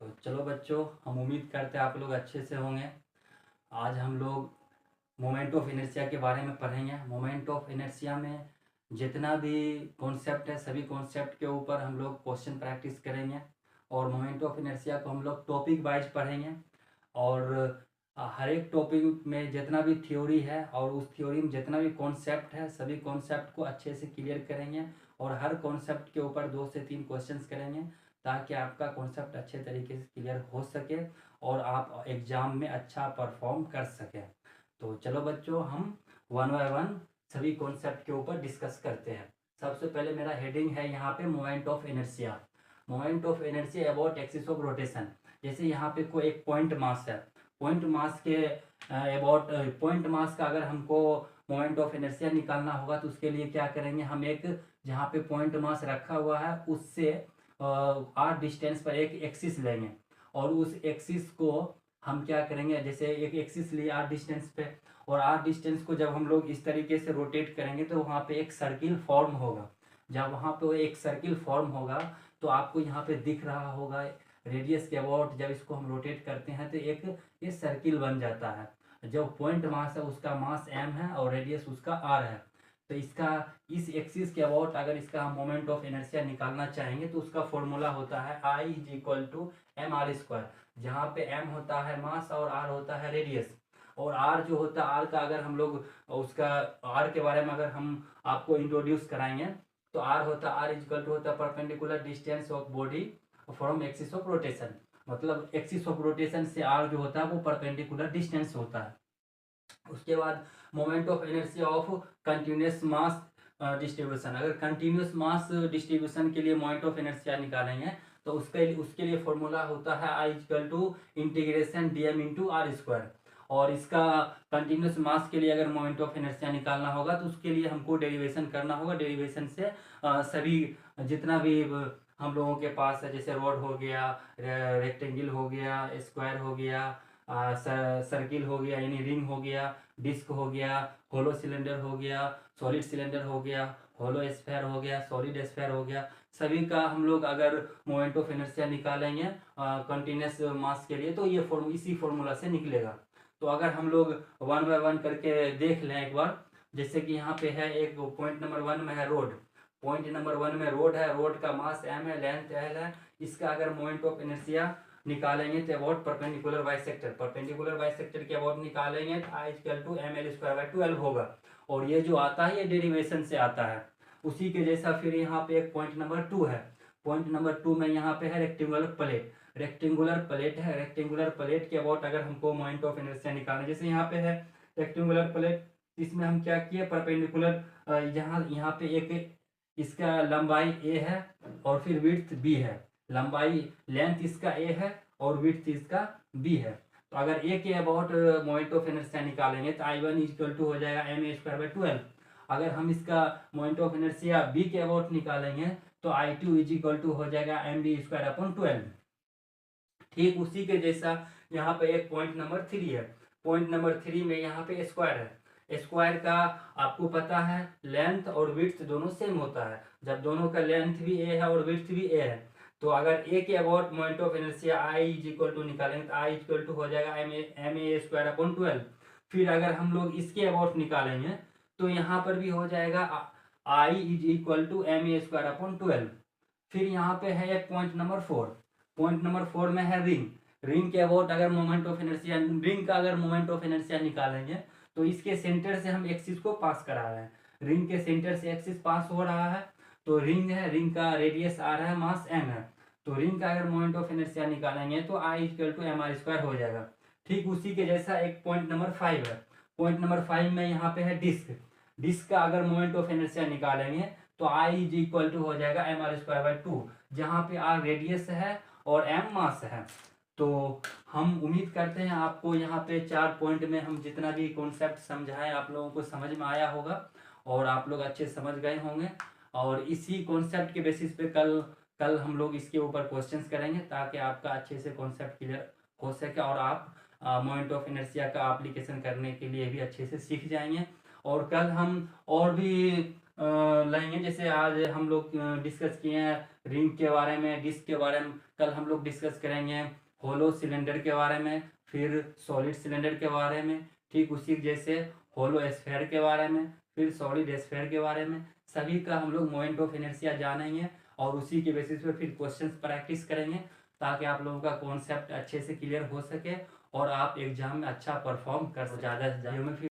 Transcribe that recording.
तो चलो बच्चों, हम उम्मीद करते हैं आप लोग अच्छे से होंगे। आज हम लोग मोमेंट ऑफ इनर्शिया के बारे में पढ़ेंगे। मोमेंट ऑफ इनर्शिया में जितना भी कॉन्सेप्ट है, सभी कॉन्सेप्ट के ऊपर हम लोग क्वेश्चन प्रैक्टिस करेंगे। और मोमेंट ऑफ इनर्शिया को हम लोग टॉपिक वाइज पढ़ेंगे। और हर एक टॉपिक में जितना भी थ्योरी है और उस थ्योरी में जितना भी कॉन्सेप्ट है, सभी कॉन्सेप्ट को अच्छे से क्लियर करेंगे। और हर कॉन्सेप्ट के ऊपर 2 से 3 क्वेश्चंस करेंगे, ताकि आपका कॉन्सेप्ट अच्छे तरीके से क्लियर हो सके और आप एग्ज़ाम में अच्छा परफॉर्म कर सकें। तो चलो बच्चों, हम वन बाय वन सभी कॉन्सेप्ट के ऊपर डिस्कस करते हैं। सबसे पहले मेरा हेडिंग है यहाँ पे moment of inertia. Moment of inertia about axis of rotation. जैसे यहाँ पे कोई एक पॉइंट मास है, पॉइंट मास के अबाउट पॉइंट मास का अगर हमको मोमेंट ऑफ इनर्शिया निकालना होगा तो उसके लिए क्या करेंगे, हम एक जहाँ पे पॉइंट मास रखा हुआ है उससे आर डिस्टेंस पर एक एक्सिस लेंगे। और उस एक्सिस को हम क्या करेंगे, जैसे एक एक्सिस लिए आर डिस्टेंस पे, और आर डिस्टेंस को जब हम लोग इस तरीके से रोटेट करेंगे तो वहाँ पे एक सर्किल फॉर्म होगा। जब वहाँ पे एक सर्किल फॉर्म होगा तो आपको यहाँ पे दिख रहा होगा रेडियस के अबाउट, जब इसको हम रोटेट करते हैं तो एक ये सर्किल बन जाता है। जो पॉइंट मास है उसका मास m है और रेडियस उसका r है। तो इसका इस एक्सिस के अबाउट अगर इसका हम मोमेंट ऑफ इनर्शिया निकालना चाहेंगे तो उसका फॉर्मूला होता है I is equal to M R square, जहाँ पे m होता है मास और r होता है रेडियस। और r जो होता है, r का अगर हम लोग उसका r के बारे में अगर हम आपको इंट्रोड्यूस कराएंगे तो r होता है, r इक्वल टू होता है perpendicular distance of body from axis of rotation. मतलब एक्सिस ऑफ रोटेशन से r जो होता है वो परपेंडिकुलर डिस्टेंस होता है। उसके बाद moment of inertia of continuous mass distribution. अगर कंटिन्यूस मास डिस्ट्रीब्यूशन के लिए मोमेंट ऑफ इनर्शिया निकालेंगे तो उसके लिए फॉर्मूला होता है I equal to integration d m into r square. और इसका कंटिन्यूस मास के लिए अगर मोमेंट ऑफ इनर्शिया निकालना होगा तो उसके लिए हमको डेरिवेशन करना होगा। डेरिवेशन से सभी जितना भी हम लोगों के पास है, जैसे रोड हो गया, रेक्टेंगल हो गया, स्क्वायर हो गया, सर्किल हो गया यानी रिंग हो गया, डिस्क हो गया, होलो सिलेंडर हो गया, सॉलिड सिलेंडर हो गया, होलो स्फेयर हो गया, सॉलिड स्फेयर हो गया, सभी का हम लोग अगर मोमेंट ऑफ इनर्शिया निकालेंगे कंटिन्यूस मास के लिए तो ये इसी फॉर्मूला से निकलेगा। तो अगर हम लोग वन बाय वन करके देख लें एक बार, जैसे कि यहाँ पे है एक पॉइंट नंबर 1 में है रोड। पॉइंट नंबर 1 में रोड है, रोड का मास m है, लेंथ l है। इसका अगर मोमेंट ऑफ इनर्शिया निकालेंगे तो about perpendicular bisector, perpendicular bisector के अबाउट निकालेंगे तो I equal to m l square by 12 होगा। और ये जो आता है ये डेरिवेशन से आता है। उसी के जैसा फिर यहाँ पे एक पॉइंट नंबर 2 है। पॉइंट नंबर 2 में यहाँ पे है रेक्टेंगुलर प्लेट। रेक्टेंगुलर प्लेट है, रेक्टेंगुलर प्लेट के अबाउट अगर हमको मोमेंट ऑफ इनर्शिया निकालना, जैसे यहाँ पे है रेक्टेंगुलर प्लेट, इसमें हम क्या किए, परपेंडिकुलर यहाँ पे एक इसका लंबाई a है और फिर विड्थ b है। लंबाई लेंथ इसका a है और विड्थ इसका b है। तो अगर a के अबाउट मोमेंट ऑफ इनर्शिया निकालेंगे तो I1 इक्वल टू हो जाएगा एम ए स्क्वायर बाई 12। अगर हम इसका मोमेंट ऑफ इनर्शिया b के अबाउट निकालेंगे तो I2 इज इक्वल टू हो जाएगा एम बी स्क्वायर अपॉन 12। ठीक उसी के जैसा यहाँ पे एक पॉइंट नंबर 3 है। पॉइंट नंबर 3 में यहाँ पे स्क्वायर है। स्क्वायर का आपको पता है लेंथ और विड्थ दोनों सेम होता है। जब दोनों का लेंथ भी a है और विड्थ भी a है तो अगर a के about moment of inertia I is equal to निकालेंगे तो I इक्वल टू हो जाएगा एम ए स्क्वायर अपॉन 12। फिर अगर हम लोग इसके अबाउट निकालेंगे तो यहाँ पर भी हो जाएगा I is equal to M A square upon 12। फिर यहाँ पे है एक पॉइंट नंबर 4। पॉइंट नंबर 4 में है रिंग। रिंग के अबाउट अगर मोमेंट ऑफ इनर्शिया, रिंग का अगर मोमेंट ऑफ इनर्शिया निकालेंगे तो इसके सेंटर से हम एक्सिस को पास करा रहे हैं। रिंग के सेंटर से एक्सिस पास हो रहा है तो रिंग है, रिंग का रेडियस आ रहा है, मास m है। तो रिंग का अगर मोमेंट ऑफ इनर्शिया निकालेंगे तो I equal to M R square हो जाएगा। ठीक उसी के जैसा एक पॉइंट नंबर 5 है। पॉइंट नंबर 5 में यहाँ पे है डिस्क। डिस्क का अगर मोमेंट ऑफ इनर्शिया निकालेंगे तो I इज इक्वल टू हो जाएगा एम आर स्क्वायर बाई 2, जहाँ पे R रेडियस है और m मास है। तो हम उम्मीद करते हैं आपको यहाँ पे 4 पॉइंट में हम जितना भी कॉन्सेप्ट समझाएं आप लोगों को समझ में आया होगा और आप लोग अच्छे समझ गए होंगे। और इसी कॉन्सेप्ट के बेसिस पे कल कल हम लोग इसके ऊपर क्वेश्चंस करेंगे ताकि आपका अच्छे से कॉन्सेप्ट क्लियर हो सके और आप मोमेंट ऑफ इनर्शिया का एप्लीकेशन करने के लिए भी अच्छे से सीख जाएंगे। और कल हम और भी लेंगे, जैसे आज हम लोग डिस्कस किए हैं रिंग के बारे में, डिस्क के बारे में कल हम लोग डिस्कस करेंगे, होलो सिलेंडर के बारे में, फिर सॉलिड सिलेंडर के बारे में, ठीक उसी जैसे होलो स्फीयर के बारे में, फिर सॉलिड स्फीयर के बारे में, सभी का हम लोग मोमेंट ऑफ इनर्शिया जानेंगे और उसी के बेसिस पे फिर क्वेश्चंस प्रैक्टिस करेंगे ताकि आप लोगों का कॉन्सेप्ट अच्छे से क्लियर हो सके और आप एग्जाम में अच्छा परफॉर्म कर सकें। ज़्यादा से ज़्यादा